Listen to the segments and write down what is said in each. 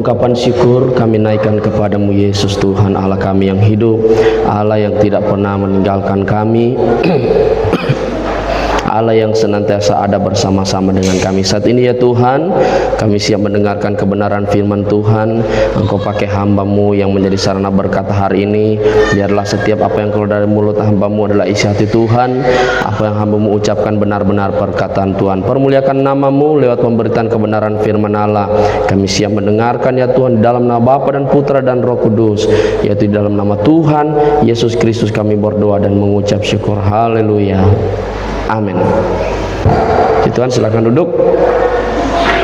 Ungkapan syukur kami naikkan kepadamu Yesus, Tuhan Allah kami yang hidup, Allah yang tidak pernah meninggalkan kami, Allah yang senantiasa ada bersama-sama dengan kami saat ini ya Tuhan. Kami siap mendengarkan kebenaran firman Tuhan. Engkau pakai hamba-Mu yang menjadi sarana berkat hari ini. Biarlah setiap apa yang keluar dari mulut hamba-Mu adalah isi hati Tuhan. Apa yang hamba-Mu ucapkan benar-benar perkataan Tuhan. Permuliakan nama-Mu lewat pemberitaan kebenaran firman Allah. Kami siap mendengarkan ya Tuhan, di dalam nama Bapa dan Putra dan Roh Kudus, yaitu di dalam nama Tuhan Yesus Kristus kami berdoa dan mengucap syukur. Haleluya. Amin. Tuhan, silakan duduk.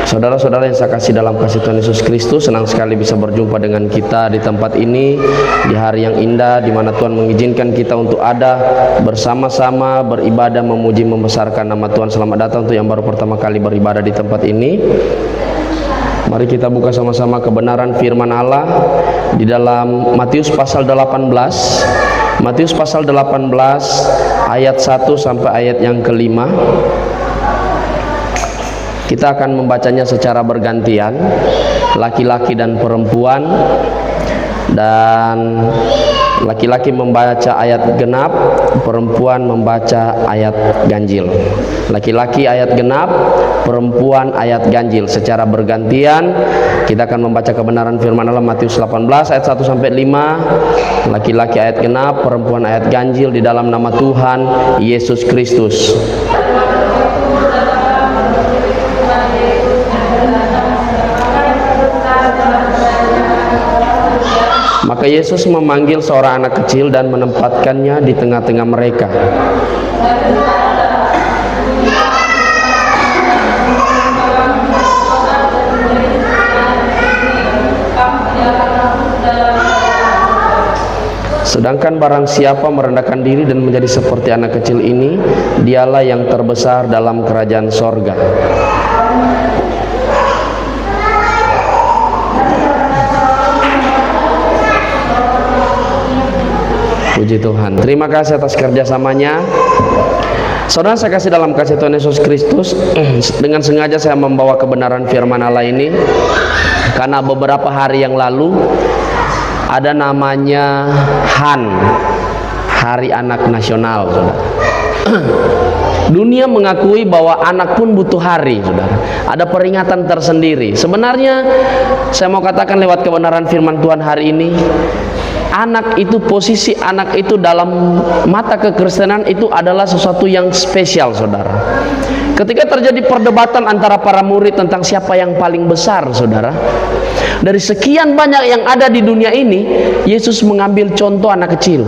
Saudara-saudara yang saya kasih dalam kasih Tuhan Yesus Kristus, senang sekali bisa berjumpa dengan kita di tempat ini di hari yang indah, di mana Tuhan mengizinkan kita untuk ada bersama-sama beribadah, memuji, membesarkan nama Tuhan. Selamat datang untuk yang baru pertama kali beribadah di tempat ini. Mari kita buka sama-sama kebenaran firman Allah di dalam Matius pasal 18. Matius pasal 18 ayat 1 sampai ayat yang kelima. Kita akan membacanya secara bergantian, laki-laki dan perempuan, dan laki-laki membaca ayat genap, perempuan membaca ayat ganjil. Laki-laki ayat genap, perempuan ayat ganjil, secara bergantian. Kita akan membaca kebenaran firman Allah Matius 18 ayat 1 sampai 5. Laki-laki ayat genap, perempuan ayat ganjil, di dalam nama Tuhan Yesus Kristus. Maka Yesus memanggil seorang anak kecil dan menempatkannya di tengah-tengah mereka. Sedangkan barang siapa merendahkan diri dan menjadi seperti anak kecil ini, dialah yang terbesar dalam kerajaan sorga. Puji Tuhan. Terima kasih atas kerjasamanya. Saudara, saya kasih dalam kasih Tuhan Yesus Kristus. Dengan sengaja saya membawa kebenaran firman Allah ini karena beberapa hari yang lalu ada namanya HAN, Hari Anak Nasional, saudara. Dunia mengakui bahwa anak pun butuh hari, saudara. Ada peringatan tersendiri. Sebenarnya saya mau katakan lewat kebenaran firman Tuhan hari ini, anak itu, posisi anak itu dalam mata kekristenan itu adalah sesuatu yang spesial, saudara. Ketika terjadi perdebatan antara para murid tentang siapa yang paling besar, saudara, dari sekian banyak yang ada di dunia ini, Yesus mengambil contoh anak kecil.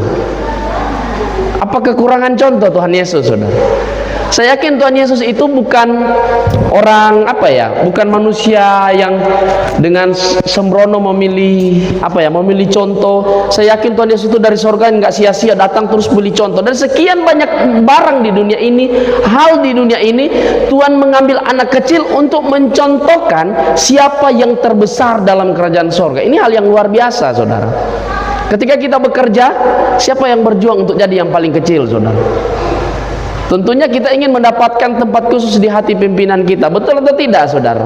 Apa kekurangan contoh Tuhan Yesus, saudara? Saya yakin Tuhan Yesus itu bukan orang bukan manusia yang dengan sembrono memilih memilih contoh. Saya yakin Tuhan Yesus itu dari surga nggak sia-sia datang terus beli contoh. Dan sekian banyak barang di dunia ini, hal di dunia ini, Tuhan mengambil anak kecil untuk mencontohkan siapa yang terbesar dalam kerajaan surga. Ini hal yang luar biasa, saudara. Ketika kita bekerja, siapa yang berjuang untuk jadi yang paling kecil, saudara? Tentunya kita ingin mendapatkan tempat khusus di hati pimpinan kita. Betul atau tidak, saudara?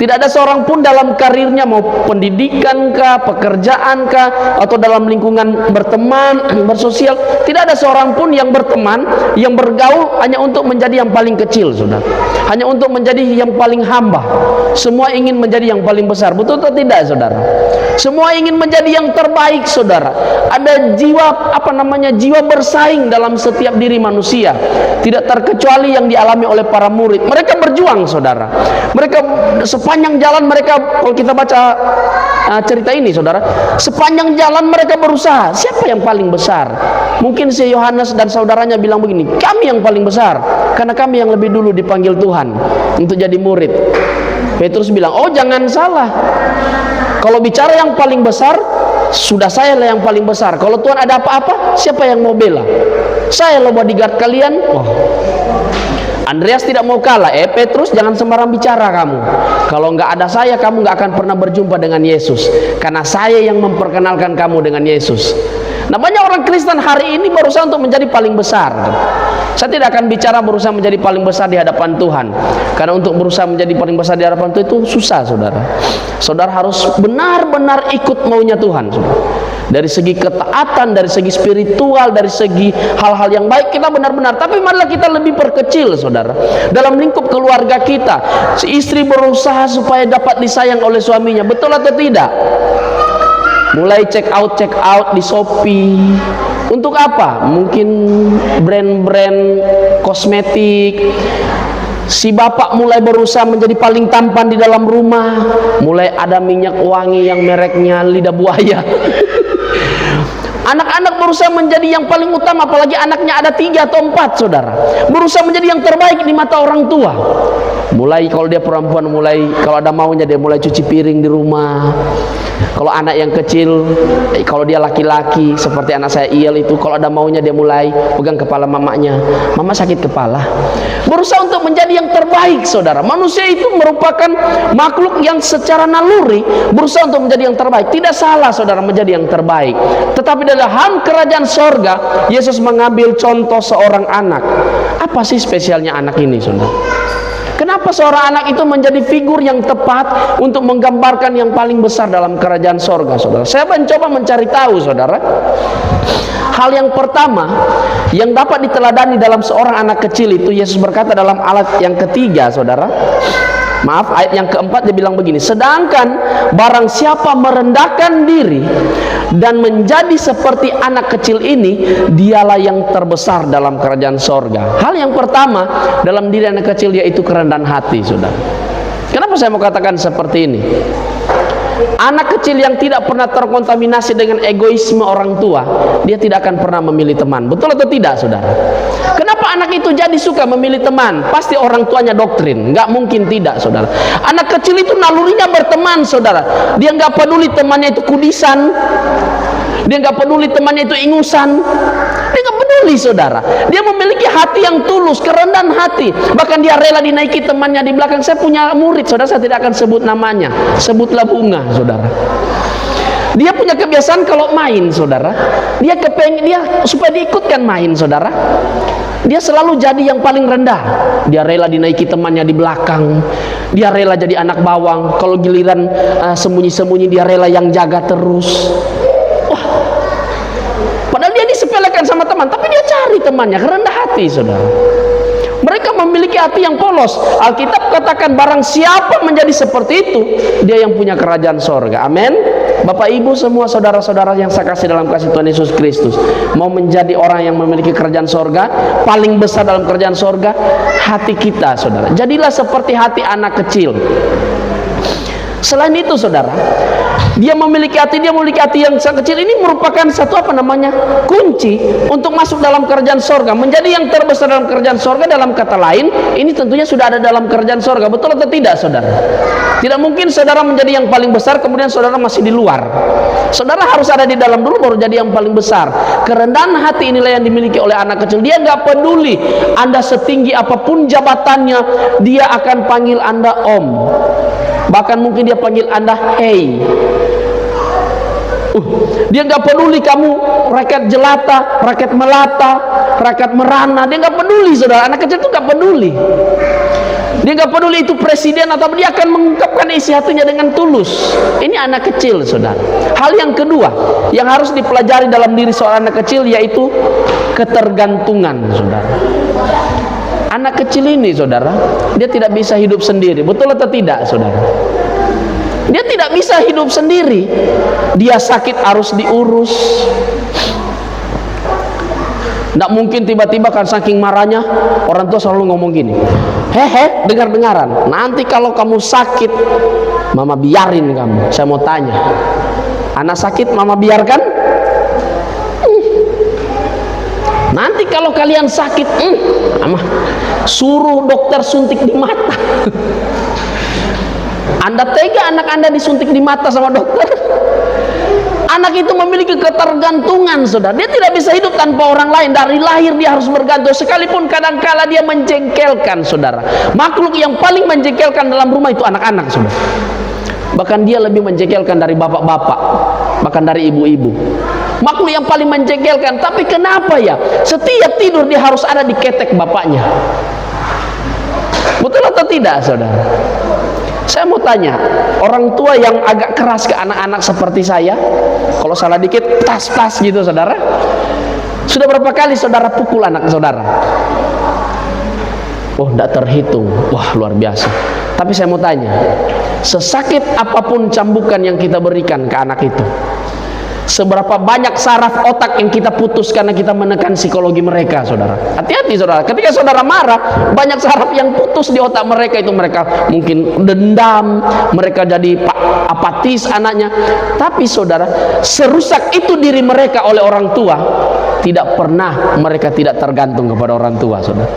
Tidak ada seorang pun dalam karirnya, mau pendidikan kah, pekerjaan kah, atau dalam lingkungan berteman, bersosial, tidak ada seorang pun yang berteman, yang bergaul hanya untuk menjadi yang paling kecil, saudara. Hanya untuk menjadi yang paling hamba. Semua ingin menjadi yang paling besar. Betul atau tidak, saudara? Semua ingin menjadi yang terbaik, saudara. Ada jiwa jiwa bersaing dalam setiap diri manusia. Tidak terkecuali yang dialami oleh para murid. Mereka berjuang, saudara. Mereka sepanjang jalan mereka, kalau kita baca cerita ini, saudara, sepanjang jalan mereka berusaha. Siapa yang paling besar? Mungkin si Yohanes dan saudaranya bilang begini, kami yang paling besar, karena kami yang lebih dulu dipanggil Tuhan untuk jadi murid. Petrus bilang, oh jangan salah, Kalau bicara yang paling besar, sudah saya lah yang paling besar. Kalau Tuhan ada apa-apa, siapa yang mau bela? Saya loh bodyguard kalian. Oh, Andreas tidak mau kalah. Petrus, jangan sembarang bicara kamu. Kalau nggak ada saya, kamu nggak akan pernah berjumpa dengan Yesus. Karena saya yang memperkenalkan kamu dengan Yesus. Nah, banyak orang Kristen hari ini berusaha untuk menjadi paling besar. Saya tidak akan bicara berusaha menjadi paling besar di hadapan Tuhan. Karena untuk berusaha menjadi paling besar di hadapan Tuhan itu susah, saudara. Saudara harus benar-benar ikut maunya Tuhan, saudara. Dari segi ketaatan, dari segi spiritual, dari segi hal-hal yang baik kita benar-benar. Tapi marilah kita lebih perkecil, saudara. Dalam lingkup keluarga kita, si istri berusaha supaya dapat disayang oleh suaminya. Betul atau tidak? Mulai check out di Shopee. Untuk apa? Mungkin brand-brand kosmetik. Si bapak mulai berusaha menjadi paling tampan di dalam rumah. Mulai ada minyak wangi yang mereknya lidah buaya. Anak-anak berusaha menjadi yang paling utama, apalagi anaknya ada 3 atau 4, saudara. Berusaha menjadi yang terbaik di mata orang tua. Mulai kalau dia perempuan, mulai kalau ada maunya dia mulai cuci piring di rumah. Kalau anak yang kecil, kalau dia laki-laki seperti anak saya Iel itu, kalau ada maunya dia mulai pegang kepala mamanya. Mama sakit kepala. Berusaha untuk menjadi yang terbaik, saudara. Manusia itu merupakan makhluk yang secara naluri berusaha untuk menjadi yang terbaik. Tidak salah, saudara, menjadi yang terbaik. Tetapi dalam kerajaan sorga, Yesus mengambil contoh seorang anak. Apa sih spesialnya anak ini, saudara? Kenapa seorang anak itu menjadi figur yang tepat untuk menggambarkan yang paling besar dalam kerajaan sorga, saudara? Saya mencoba mencari tahu, saudara. Hal yang pertama yang dapat diteladani dalam seorang anak kecil itu, Yesus berkata dalam ayat yang ketiga, saudara. Maaf, ayat yang keempat dia bilang begini, sedangkan barang siapa merendahkan diri dan menjadi seperti anak kecil ini, dialah yang terbesar dalam kerajaan sorga. Hal yang pertama dalam diri anak kecil yaitu kerendahan hati, saudara. Kenapa saya mau katakan seperti ini? Anak kecil yang tidak pernah terkontaminasi dengan egoisme orang tua, dia tidak akan pernah memilih teman. Betul atau tidak, saudara? Kenapa anak itu jadi suka memilih teman? Pasti orang tuanya doktrin. Nggak mungkin tidak, saudara. Anak kecil itu nalurinya berteman, saudara. Dia nggak peduli temannya itu kudisan. Dia nggak peduli temannya itu ingusan. Dia nggak peduli, saudara. Dia memiliki hati yang tulus, kerendahan hati. Bahkan dia rela dinaiki temannya di belakang. Saya punya murid, saudara, saya tidak akan sebut namanya. Sebutlah Bunga, saudara. Dia punya kebiasaan kalau main, saudara. Dia kepengen supaya diikutkan main, saudara. Dia selalu jadi yang paling rendah. Dia rela dinaiki temannya di belakang. Dia rela jadi anak bawang. Kalau giliran sembunyi-sembunyi, dia rela yang jaga terus. Wah, padahal dia disepelekan sama teman, tapi dia cari temannya, rendah hati, saudara. Mereka memiliki hati yang polos. Alkitab katakan barang siapa menjadi seperti itu, dia yang punya kerajaan sorga. Amin. Bapak ibu semua, saudara-saudara yang saya kasih dalam kasih Tuhan Yesus Kristus, mau menjadi orang yang memiliki kerajaan sorga, paling besar dalam kerajaan sorga, hati kita, saudara. Jadilah seperti hati anak kecil. Selain itu, saudara, dia memiliki hati yang sangat kecil. Ini merupakan satu kunci untuk masuk dalam kerajaan sorga, menjadi yang terbesar dalam kerajaan sorga. Dalam kata lain, ini tentunya sudah ada dalam kerajaan sorga. Betul atau tidak, saudara? Tidak mungkin saudara menjadi yang paling besar kemudian saudara masih di luar. Saudara harus ada di dalam dulu baru jadi yang paling besar. Kerendahan hati inilah yang dimiliki oleh anak kecil. Dia nggak peduli Anda setinggi apapun jabatannya, dia akan panggil Anda Om. Bahkan mungkin dia panggil Anda Hey. Dia nggak peduli kamu rakyat jelata, rakyat melata, rakyat merana. Dia nggak peduli, saudara. Anak kecil itu nggak peduli. Dia nggak peduli itu presiden atau dia akan mengungkapkan isi hatinya dengan tulus. Ini anak kecil, saudara. Hal yang kedua yang harus dipelajari dalam diri seorang anak kecil yaitu ketergantungan, saudara. Anak kecil ini, saudara, dia tidak bisa hidup sendiri. Betul atau tidak, saudara? Dia tidak bisa hidup sendiri. Dia sakit harus diurus. Tidak mungkin tiba-tiba kan saking marahnya orang tua selalu ngomong gini, hehe, dengar-dengaran, nanti kalau kamu sakit mama biarin kamu. Saya mau tanya, anak sakit mama biarkan? Nanti kalau kalian sakit, suruh dokter suntik di mata. Anda tega anak Anda disuntik di mata sama dokter? Anak itu memiliki ketergantungan, saudara. Dia tidak bisa hidup tanpa orang lain. Dari lahir dia harus bergantung. Sekalipun kadangkala dia menjengkelkan, saudara. Makhluk yang paling menjengkelkan dalam rumah itu anak-anak, saudara. Bahkan dia lebih menjengkelkan dari bapak-bapak, bahkan dari ibu-ibu. Makhluk yang paling menjengkelkan. Tapi kenapa ya? Setiap tidur dia harus ada di ketek bapaknya. Betul atau tidak, saudara? Saya mau tanya, orang tua yang agak keras ke anak-anak seperti saya, kalau salah dikit tas-tas gitu, saudara, sudah berapa kali saudara pukul anak saudara? Oh, tidak terhitung. Wah, luar biasa. Tapi saya mau tanya, sesakit apapun cambukan yang kita berikan ke anak itu, seberapa banyak saraf otak yang kita putus karena kita menekan psikologi mereka, saudara? Hati-hati, saudara. Ketika saudara marah, banyak saraf yang putus di otak mereka. Itu mereka mungkin dendam, mereka jadi apatis anaknya. Tapi saudara, serusak itu diri mereka oleh orang tua, tidak pernah mereka tidak tergantung kepada orang tua, saudara.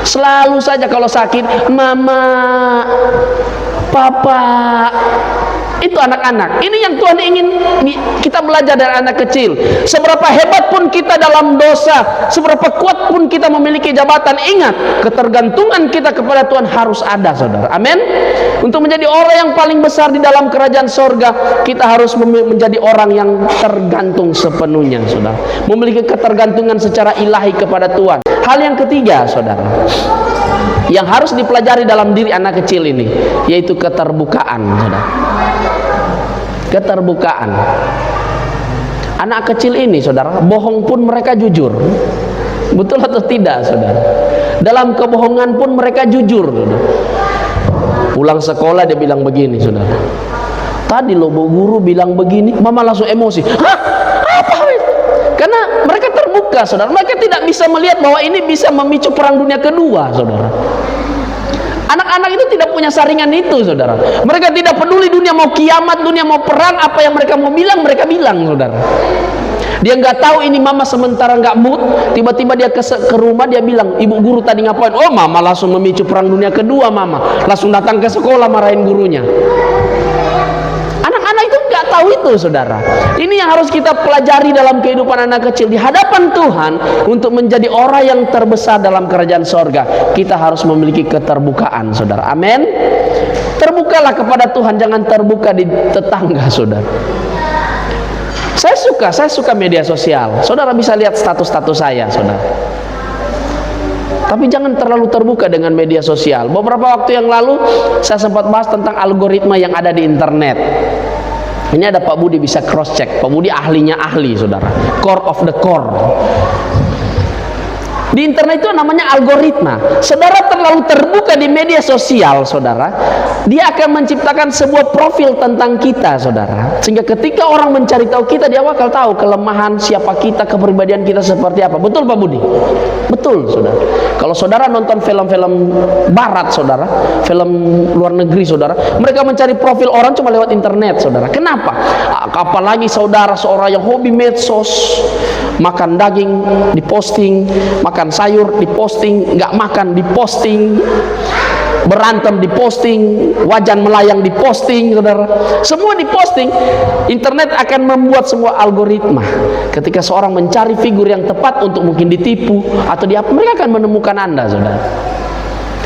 Selalu saja kalau sakit, mama, papa. Itu anak-anak. Ini yang Tuhan ingin kita belajar dari anak kecil. Seberapa hebat pun kita dalam dosa, seberapa kuat pun kita memiliki jabatan, ingat, ketergantungan kita kepada Tuhan harus ada, saudara. Amin. Untuk menjadi orang yang paling besar di dalam kerajaan sorga, kita harus menjadi orang yang tergantung sepenuhnya, saudara. Memiliki ketergantungan secara ilahi kepada Tuhan. Hal yang ketiga, saudara, yang harus dipelajari dalam diri anak kecil ini, yaitu keterbukaan, saudara. Keterbukaan. Anak kecil ini, saudara, bohong pun mereka jujur. Betul atau tidak, saudara? Dalam kebohongan pun mereka jujur, saudara. Pulang sekolah dia bilang begini, saudara, tadi loh bu guru bilang begini, mama langsung emosi. Hah? Apa itu? Karena mereka terbuka, saudara. Mereka tidak bisa melihat bahwa ini bisa memicu perang dunia kedua, saudara. Anak-anak itu tidak punya saringan itu, saudara. Mereka tidak peduli dunia mau kiamat, dunia mau perang, apa yang mereka mau bilang, mereka bilang, saudara. Dia nggak tahu ini mama sementara nggak mood, tiba-tiba dia ke rumah, dia bilang, ibu guru tadi ngapain? Oh, mama langsung memicu perang dunia kedua, mama. Langsung datang ke sekolah marahin gurunya. Anak-anak itu nggak tahu itu, saudara. Ini yang harus kita pelajari dalam kehidupan anak kecil. Di hadapan Tuhan, untuk menjadi orang yang terbesar dalam kerajaan sorga, kita harus memiliki keterbukaan, saudara. Amin. Terbukalah kepada Tuhan, jangan terbuka di tetangga, saudara. Saya suka media sosial. Saudara bisa lihat status-status saya, saudara. Tapi jangan terlalu terbuka dengan media sosial. Beberapa waktu yang lalu saya sempat bahas tentang algoritma yang ada di internet. Ini ada Pak Budi, bisa cross check. Pak Budi ahlinya ahli, saudara. Core of the core. Di internet itu namanya algoritma. Saudara terlalu terbuka di media sosial, saudara, dia akan menciptakan sebuah profil tentang kita, saudara. Sehingga ketika orang mencari tahu kita, dia bakal tahu kelemahan siapa kita, kepribadian kita seperti apa. Betul Pak Budi? Betul, saudara. Kalau saudara nonton film-film barat, saudara, film luar negeri, saudara, mereka mencari profil orang cuma lewat internet, saudara. Kenapa? Apalagi saudara seorang yang hobi medsos, makan daging diposting, makan sayur diposting, nggak makan diposting, berantem diposting, wajan melayang diposting, saudara. Semua diposting. Internet akan membuat sebuah algoritma. Ketika seorang mencari figur yang tepat untuk mungkin ditipu atau mereka akan menemukan Anda, saudara.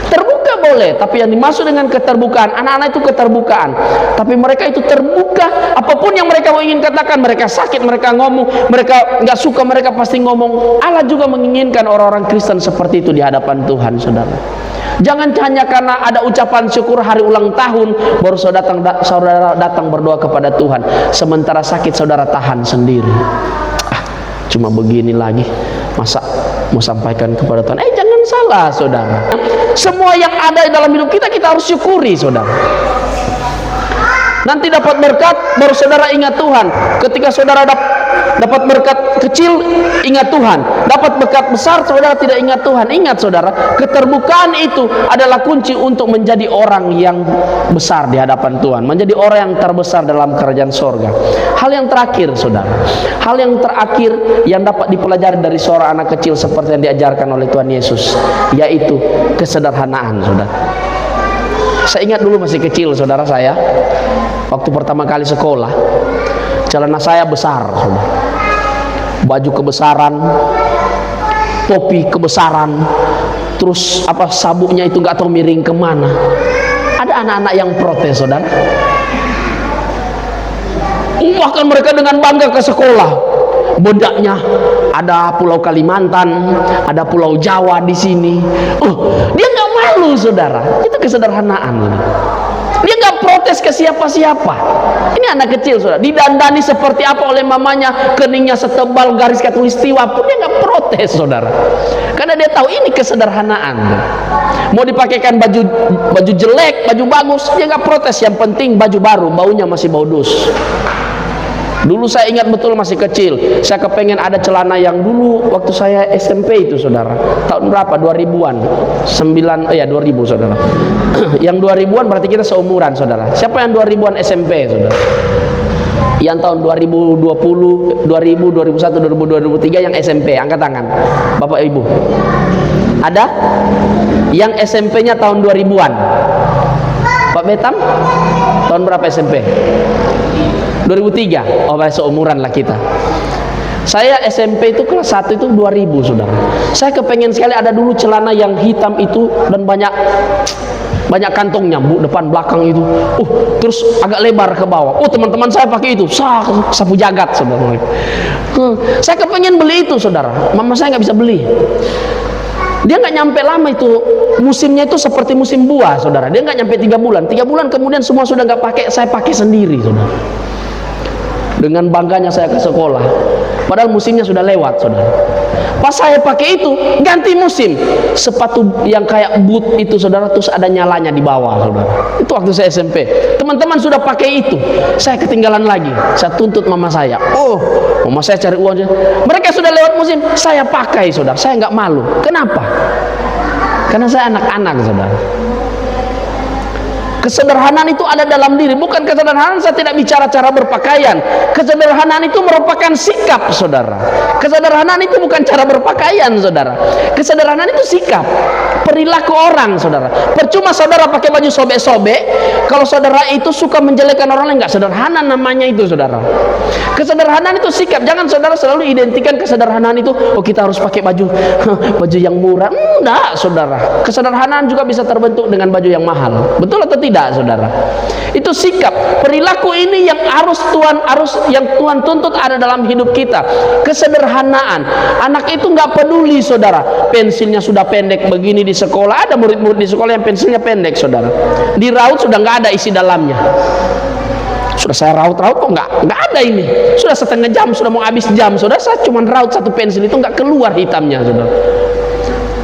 Terbuka boleh, tapi yang dimaksud dengan keterbukaan, anak-anak itu keterbukaan. Tapi mereka itu terbuka, apapun yang mereka ingin katakan, mereka sakit, mereka ngomong, mereka nggak suka, mereka pasti ngomong. Allah juga menginginkan orang-orang Kristen seperti itu di hadapan Tuhan, saudara. Jangan hanya karena ada ucapan syukur hari ulang tahun baru saudara datang berdoa kepada Tuhan, sementara sakit saudara tahan sendiri. Cuma begini lagi, masa mau sampaikan kepada Tuhan? Jangan salah, saudara. Semua yang ada dalam hidup kita, kita harus syukuri, saudara. Nanti dapat berkat, baru saudara ingat Tuhan. Ketika saudara dapat berkat kecil, ingat Tuhan. Dapat berkat besar, saudara tidak ingat Tuhan. Ingat, saudara, keterbukaan itu adalah kunci untuk menjadi orang yang besar di hadapan Tuhan, menjadi orang yang terbesar dalam kerajaan sorga. Hal yang terakhir, saudara, hal yang terakhir yang dapat dipelajari dari seorang anak kecil seperti yang diajarkan oleh Tuhan Yesus, yaitu kesederhanaan, saudara. Saya ingat dulu masih kecil, saudara, saya waktu pertama kali sekolah, celana saya besar, saudara. Baju kebesaran, topi kebesaran, terus sabuknya itu nggak tahu miring kemana. Ada anak-anak yang protes, saudara. Bahkan mereka dengan bangga ke sekolah. Bedaknya ada Pulau Kalimantan, ada Pulau Jawa di sini. Dia nggak malu, saudara. Itu kesederhanaan. Dia nggak protes ke siapa-siapa. Ini anak kecil, saudara. Didandani seperti apa oleh mamanya, keningnya setebal garis khatulistiwa pun dia nggak protes, saudara. Karena dia tahu ini kesederhanaan. Mau dipakaikan baju jelek, baju bagus, dia nggak protes. Yang penting baju baru, baunya masih bau dus. Dulu saya ingat betul masih kecil, saya kepengen ada celana yang dulu waktu saya SMP itu, saudara. Tahun berapa? 2000-an. 2000, saudara. Yang 2000-an berarti kita seumuran, saudara. Siapa yang 2000-an SMP, saudara? Yang tahun 2020, 2000, 2001, 2002, 2003 yang SMP, angkat tangan. Bapak Ibu. Ada? Yang SMP-nya tahun 2000-an. Pak Betam? Tahun berapa SMP? 2003. Oh, seumuran lah kita. Saya SMP itu kelas 1 itu 2000, saudara. Saya kepengen sekali ada dulu celana yang hitam itu dan banyak kantongnya, depan belakang itu. Terus agak lebar ke bawah. Teman-teman saya pakai itu. Sapu jagat, saudara. Saya kepengen beli itu, saudara. Mama saya nggak bisa beli. Dia nggak nyampe lama itu, musimnya itu seperti musim buah, saudara. Dia nggak nyampe 3 bulan. 3 bulan kemudian semua sudah nggak pakai, saya pakai sendiri, saudara. Dengan bangganya saya ke sekolah, padahal musimnya sudah lewat, saudara. Pas saya pakai itu, ganti musim, sepatu yang kayak boot itu, saudara, terus ada nyalanya di bawah, saudara. Itu waktu saya SMP. Teman-teman sudah pakai itu, saya ketinggalan lagi. Saya tuntut mama saya. Mama saya cari uang aja. Mereka sudah lewat musim, saya pakai, saudara. Saya nggak malu. Kenapa? Karena saya anak-anak, saudara. Kesederhanaan itu ada dalam diri. Bukan kesederhanaan, saya tidak bicara cara berpakaian. Kesederhanaan itu merupakan sikap, saudara. Kesederhanaan itu bukan cara berpakaian, saudara. Kesederhanaan itu sikap, perilaku orang, saudara. Percuma saudara pakai baju sobek-sobek kalau saudara itu suka menjelekkan orang lain. Nggak sederhana namanya itu, saudara. Kesederhanaan itu sikap. Jangan saudara selalu identikan kesederhanaan itu, kita harus pakai baju yang murah. Enggak, saudara. Kesederhanaan juga bisa terbentuk dengan baju yang mahal. Betul atau tidak, saudara? Itu sikap, perilaku ini yang yang Tuhan tuntut ada dalam hidup kita. Kesederhanaan. Anak itu nggak peduli, saudara. Pensilnya sudah pendek begini di sekolah. Ada murid-murid di sekolah yang pensilnya pendek, saudara. Di raut sudah nggak ada isi dalamnya. Sudah saya raut-raut kok nggak ada ini. Sudah setengah jam, sudah mau habis jam, saudara. Saya cuma raut satu pensil itu nggak keluar hitamnya, saudara.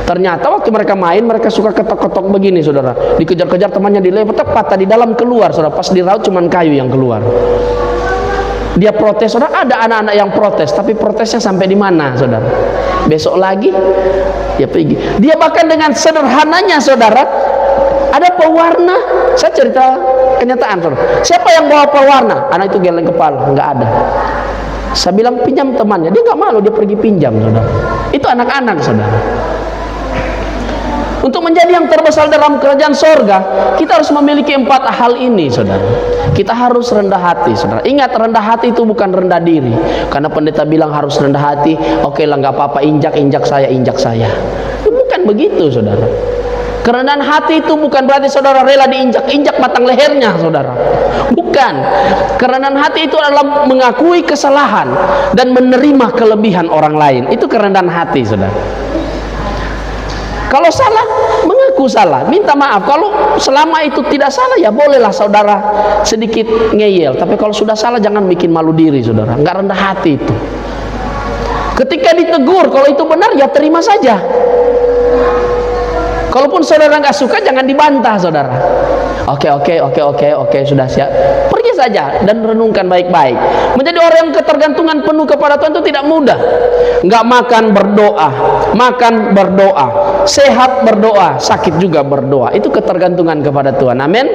Ternyata waktu mereka main, mereka suka ketok-ketok begini, saudara. Dikejar-kejar temannya, dilempar, tepat tadi dalam keluar, saudara. Pas di raut cuman kayu yang keluar. Dia protes, saudara. Ada anak-anak yang protes, tapi protesnya sampai di mana, saudara? Besok lagi dia pergi. Dia bahkan dengan sederhananya, saudara, ada pewarna. Saya cerita kenyataan, saudara. Siapa yang bawa pewarna? Anak itu geleng kepala, nggak ada. Saya bilang pinjam temannya, dia nggak malu, dia pergi pinjam, saudara. Itu anak-anak, saudara. Untuk menjadi yang terbesar dalam kerajaan sorga, kita harus memiliki 4 hal ini, saudara. Kita harus rendah hati, saudara. Ingat, rendah hati itu bukan rendah diri. Karena pendeta bilang harus rendah hati, oke lah, nggak apa-apa, injak saya. Bukan begitu, saudara. Kerendahan hati itu bukan berarti saudara rela diinjak-injak batang lehernya, saudara. Bukan. Kerendahan hati itu adalah mengakui kesalahan dan menerima kelebihan orang lain. Itu kerendahan hati, saudara. Kalau salah, mengaku salah, minta maaf. Kalau selama itu tidak salah, ya bolehlah saudara sedikit ngeyel. Tapi kalau sudah salah, jangan bikin malu diri, saudara. Nggak rendah hati itu. Ketika ditegur, kalau itu benar, ya terima saja. Kalaupun saudara nggak suka, jangan dibantah, saudara. Oke, sudah siap. Pergi saja dan renungkan baik-baik. Menjadi orang yang ketergantungan penuh kepada Tuhan itu tidak mudah. Nggak makan berdoa, sehat berdoa, sakit juga berdoa. Itu ketergantungan kepada Tuhan. Amin.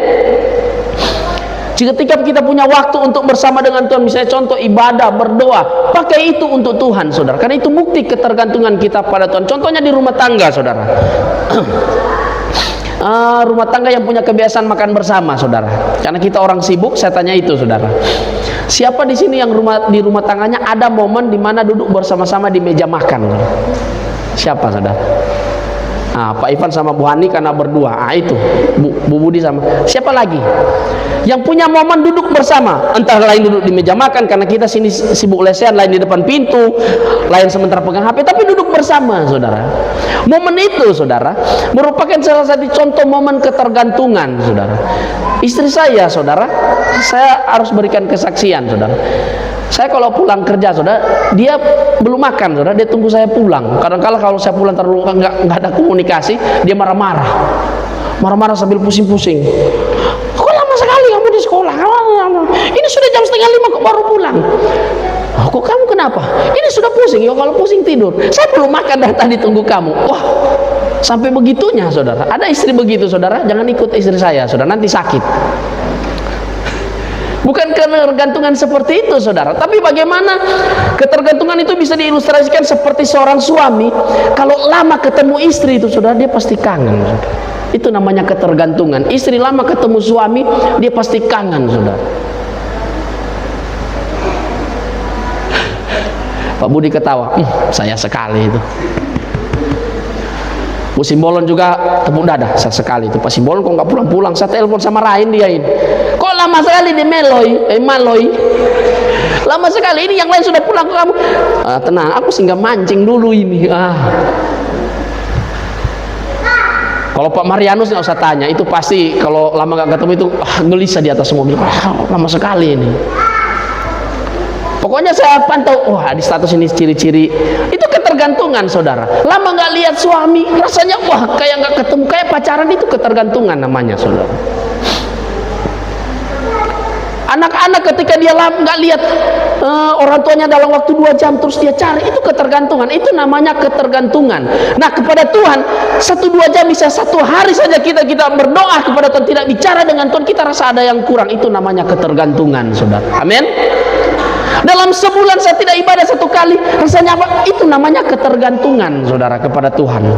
Ketika kita punya waktu untuk bersama dengan Tuhan, misalnya contoh ibadah, berdoa, pakai itu untuk Tuhan, saudara. Karena itu bukti ketergantungan kita pada Tuhan. Contohnya di rumah tangga, saudara. rumah tangga yang punya kebiasaan makan bersama, saudara. Karena kita orang sibuk, saya tanya itu, saudara. Siapa di sini yang di rumah tangganya ada momen di mana duduk bersama-sama di meja makan? Siapa, saudara? Pak Ivan sama Bu Hani karena berdua. Itu Bu Budi sama siapa lagi yang punya momen duduk bersama? Entah lain duduk di meja makan karena kita sini sibuk lesehan, lain di depan pintu, lain sementara pegang HP, tapi duduk bersama, saudara. Momen itu, saudara, merupakan salah satu contoh momen ketergantungan, saudara. Istri saya, saudara, saya harus berikan kesaksian, saudara. Saya kalau pulang kerja, saudara, dia belum makan, saudara, dia tunggu saya pulang. Kadang-kala kalau saya pulang terlalu nggak ada komunikasi, dia marah-marah sambil pusing-pusing. Kok lama sekali kamu di sekolah? Ini sudah jam 4:30 kok baru pulang. Kok kamu kenapa? Ini sudah pusing. Ya kalau pusing tidur. Saya belum makan dari tadi tunggu kamu. Wah, sampai begitunya, saudara. Ada istri begitu, saudara. Jangan ikut istri saya, saudara, nanti sakit. Bukan ketergantungan seperti itu, saudara. Tapi bagaimana ketergantungan itu bisa diilustrasikan seperti seorang suami. Kalau lama ketemu istri itu, saudara, dia pasti kangen, saudara. Itu namanya ketergantungan. Istri lama ketemu suami, dia pasti kangen, saudara. Pak Budi ketawa, saya sekali itu. Bu Simbolon juga tepuk dada, saya sekali itu. Pak Simbolon kok nggak pulang-pulang, saya telepon sama Rain dia ini. Kok lama sekali di Malloy. Lama sekali ini, yang lain sudah pulang ke kamu. Tenang, aku singgah mancing dulu ini. Kalau Pak Marianus nggak usah tanya, itu pasti kalau lama nggak ketemu itu gelisah di atas mobil. Lama sekali ini. Pokoknya saya pantau, di status ini ciri-ciri itu ketergantungan, saudara. Lama nggak lihat suami, rasanya kayak nggak ketemu, kayak pacaran. Itu ketergantungan namanya, saudara. Anak-anak ketika dia nggak lihat orang tuanya dalam waktu 2 jam terus dia cari, itu ketergantungan. Itu namanya ketergantungan. Nah, kepada Tuhan 1-2 jam bisa 1 hari saja kita berdoa kepada Tuhan, tidak bicara dengan Tuhan, kita rasa ada yang kurang. Itu namanya ketergantungan, saudara. Amin. Dalam sebulan saya tidak ibadah 1 kali, rasanya apa? Itu namanya ketergantungan, saudara, kepada Tuhan.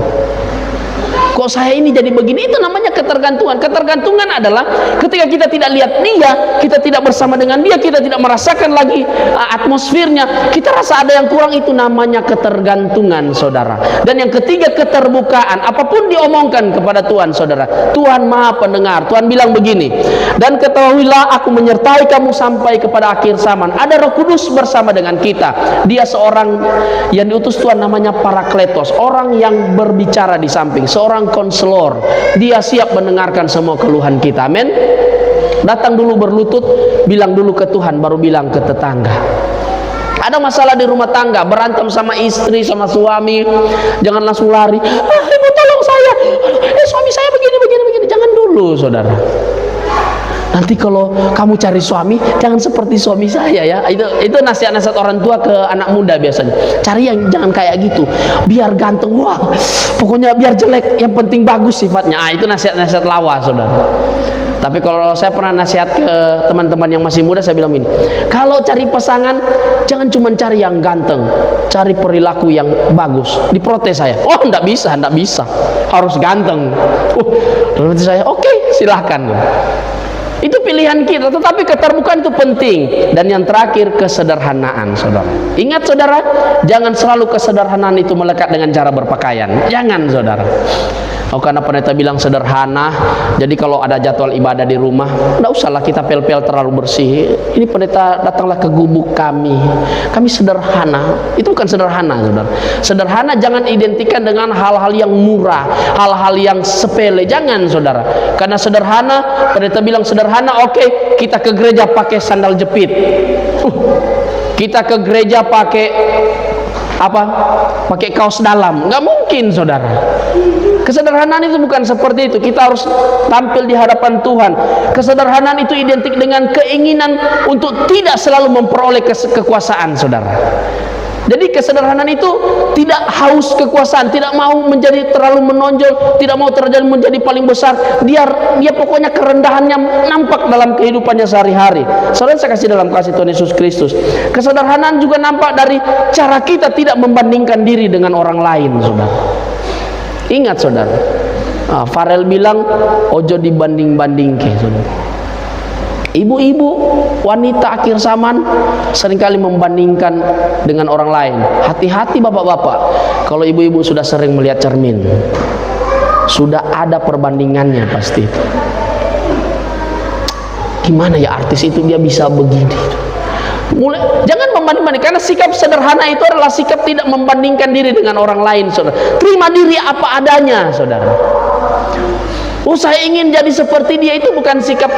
Kok saya ini jadi begini? Itu namanya ketergantungan. Ketergantungan adalah ketika kita tidak lihat dia, kita tidak bersama dengan dia, kita tidak merasakan lagi atmosfernya, kita rasa ada yang kurang. Itu namanya ketergantungan, saudara. Dan yang ketiga, keterbukaan. Apapun diomongkan kepada Tuhan, saudara, Tuhan Maha Pendengar. Tuhan bilang begini, dan ketahuilah aku menyertai kamu sampai kepada akhir zaman. Ada Roh Kudus bersama dengan kita. Dia seorang yang diutus Tuhan, namanya Parakletos, orang yang berbicara di samping, seorang konselor. Dia siap mendengarkan semua keluhan kita. Amin. Datang dulu berlutut, bilang dulu ke Tuhan, baru bilang ke tetangga. Ada masalah di rumah tangga, berantem sama istri, sama suami, jangan langsung lari. Ibu tolong saya, suami saya begini. Jangan dulu, saudara. Nanti kalau kamu cari suami, jangan seperti suami saya, ya. Itu nasihat-nasihat orang tua ke anak muda biasanya. Cari yang jangan kayak gitu, biar ganteng, pokoknya biar jelek, yang penting bagus sifatnya. Itu nasihat-nasihat lawa, saudara. Tapi kalau saya pernah nasihat ke teman-teman yang masih muda, saya bilang ini, kalau cari pasangan, jangan cuma cari yang ganteng, cari perilaku yang bagus. Diprotes saya, enggak bisa, harus ganteng. Lalu saya, oke, silahkan. Itu pilihan kita, tetapi keterbukaan itu penting. Dan yang terakhir, kesederhanaan, saudara. Ingat, saudara, jangan selalu kesederhanaan itu melekat dengan cara berpakaian. Jangan, saudara. Karena pendeta bilang sederhana, jadi kalau ada jadwal ibadah di rumah, enggak usahlah kita pel-pel terlalu bersih. Ini pendeta datanglah ke gubuk kami sederhana. Itu bukan sederhana, saudara. Sederhana jangan identikan dengan hal-hal yang murah, hal-hal yang sepele. Jangan, saudara. Karena sederhana, pendeta bilang sederhana, oke, kita ke gereja pakai sandal jepit. Kita ke gereja pakai pakai kaos dalam. Nggak mungkin, saudara. Kesederhanaan itu bukan seperti itu. Kita harus tampil di hadapan Tuhan. Kesederhanaan itu identik dengan keinginan untuk tidak selalu memperoleh kekuasaan, saudara. Jadi kesederhanaan itu tidak haus kekuasaan, tidak mau menjadi terlalu menonjol, tidak mau menjadi paling besar. Dia pokoknya kerendahannya nampak dalam kehidupannya sehari-hari. Saudara, saya kasih dalam kasih Tuhan Yesus Kristus. Kesederhanaan juga nampak dari cara kita tidak membandingkan diri dengan orang lain, saudara. Ingat, saudara, Farel bilang ojo dibanding-banding ke, saudara. Ibu-ibu, wanita akhir zaman seringkali membandingkan dengan orang lain. Hati-hati bapak-bapak, kalau ibu-ibu sudah sering melihat cermin, sudah ada perbandingannya pasti. Gimana ya artis itu dia bisa begini? Jangan membanding-banding, karena sikap sederhana itu adalah sikap tidak membandingkan diri dengan orang lain, saudara. Terima diri apa adanya, saudara. Saya ingin jadi seperti dia, itu bukan sikap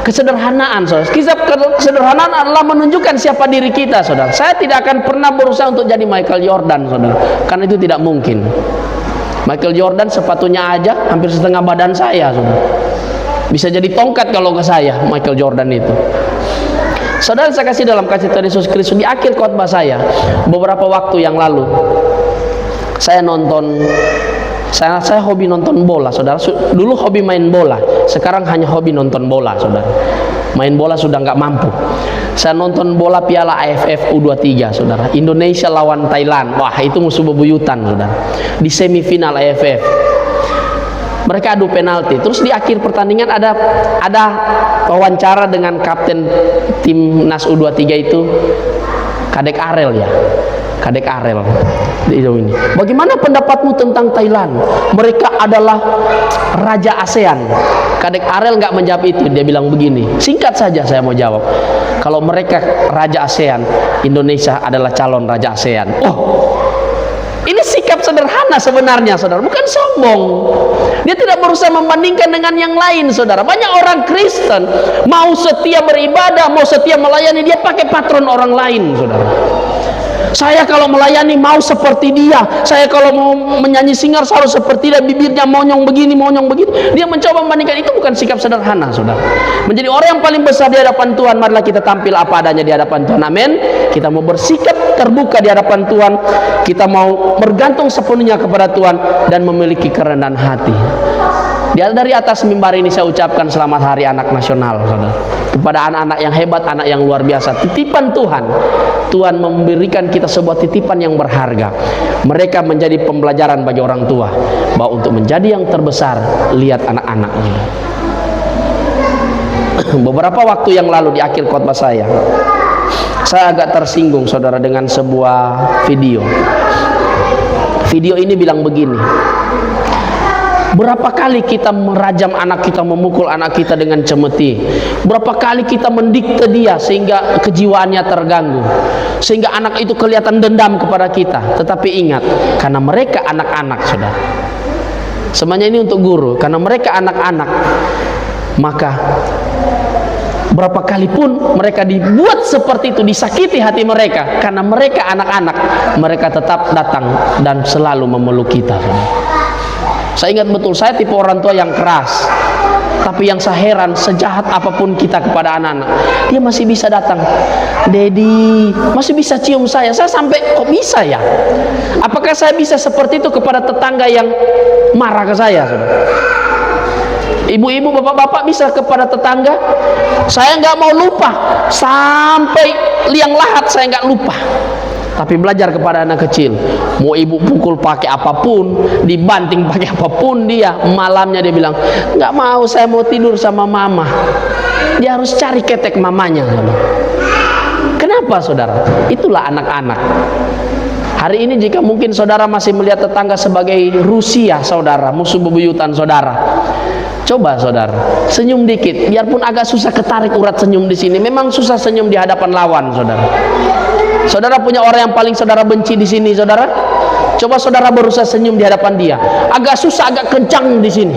kesederhanaan, saudara. Sikap kesederhanaan adalah menunjukkan siapa diri kita, saudara. Saya tidak akan pernah berusaha untuk jadi Michael Jordan, saudara, karena itu tidak mungkin. Michael Jordan sepatunya aja hampir setengah badan saya, saudara. Bisa jadi tongkat kalau ke saya, Michael Jordan itu. Saudara saya kasih dalam kasih Tuhan Yesus Kristus, di akhir khotbah saya beberapa waktu yang lalu, saya hobi nonton bola, saudara. Dulu hobi main bola, sekarang hanya hobi nonton bola, saudara. Main bola sudah nggak mampu. Saya nonton bola Piala AFF U23, saudara. Indonesia lawan Thailand. Wah, itu musuh bebuyutan, saudara. Di semifinal AFF. Mereka adu penalti. Terus di akhir pertandingan ada wawancara dengan kapten timnas U23 itu, Kadek Arel ya. Kadek Arel itu ini. Bagaimana pendapatmu tentang Thailand? Mereka adalah raja ASEAN. Kadek Arel nggak menjawab itu, dia bilang begini. Singkat saja saya mau jawab. Kalau mereka raja ASEAN, Indonesia adalah calon raja ASEAN. Oh, ini sikap sederhana sebenarnya, saudara, bukan sombong. Dia tidak berusaha membandingkan dengan yang lain, saudara. Banyak orang Kristen mau setia beribadah, mau setia melayani, dia pakai patron orang lain, saudara. Saya kalau melayani mau seperti dia. Saya kalau mau menyanyi singar harus seperti dia, bibirnya monyong begini, monyong begitu. Dia mencoba membandingkan, itu bukan sikap sederhana, saudara. Menjadi orang yang paling besar di hadapan Tuhan, marilah kita tampil apa adanya di hadapan Tuhan. Amin. Kita mau bersikap terbuka di hadapan Tuhan. Kita mau bergantung sepenuhnya kepada Tuhan dan memiliki kerendahan hati. Dari atas mimbar ini saya ucapkan selamat Hari Anak Nasional, saudara. Kepada anak-anak yang hebat, anak yang luar biasa, titipan Tuhan. Tuhan memberikan kita sebuah titipan yang berharga. Mereka menjadi pembelajaran bagi orang tua bahwa untuk menjadi yang terbesar, lihat anak-anaknya. Beberapa waktu yang lalu di akhir khotbah saya agak tersinggung, saudara, dengan sebuah video. Video ini bilang begini. Berapa kali kita merajam anak kita, memukul anak kita dengan cemeti. Berapa kali kita mendikte dia sehingga kejiwaannya terganggu, sehingga anak itu kelihatan dendam kepada kita. Tetapi ingat, karena mereka anak-anak, saudara. Semuanya ini untuk guru. Karena mereka anak-anak, maka berapa kali pun mereka dibuat seperti itu, disakiti hati mereka, karena mereka anak-anak, mereka tetap datang dan selalu memeluk kita, saudara. Saya ingat betul, saya tipe orang tua yang keras. Tapi yang saya heran, sejahat apapun kita kepada anak-anak, dia masih bisa datang. Dedi, masih bisa cium saya. Saya sampai, kok bisa ya? Apakah saya bisa seperti itu kepada tetangga yang marah ke saya, saudara? Ibu-ibu, bapak-bapak bisa kepada tetangga? Saya nggak mau lupa. Sampai liang lahat saya nggak lupa. Tapi belajar kepada anak kecil, mau ibu pukul pakai apapun, dibanting pakai apapun, dia malamnya dia bilang, nggak mau, saya mau tidur sama mama. Dia harus cari ketek mamanya, saudara. Kenapa, saudara? Itulah anak-anak. Hari ini jika mungkin saudara masih melihat tetangga sebagai Rusia, saudara, musuh bebuyutan saudara, coba saudara senyum dikit, biarpun agak susah ketarik urat senyum di sini. Memang susah senyum di hadapan lawan, saudara. Saudara punya orang yang paling saudara benci di sini, saudara. Coba saudara berusaha senyum di hadapan dia. Agak susah, agak kencang di sini.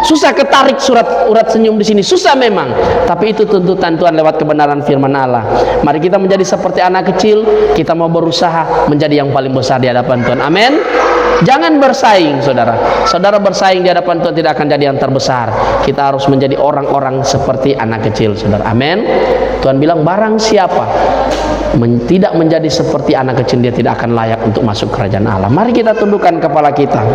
Susah ketarik urat senyum di sini. Susah memang. Tapi itu tuntutan Tuhan lewat kebenaran firman Allah. Mari kita menjadi seperti anak kecil. Kita mau berusaha menjadi yang paling besar di hadapan Tuhan. Amin. Jangan bersaing, saudara. Saudara bersaing di hadapan Tuhan tidak akan jadi yang terbesar. Kita harus menjadi orang-orang seperti anak kecil, saudara. Amin. Tuhan bilang, barang siapa tidak menjadi seperti anak kecil, dia tidak akan layak untuk masuk kerajaan Allah. Mari kita tundukkan kepala kita.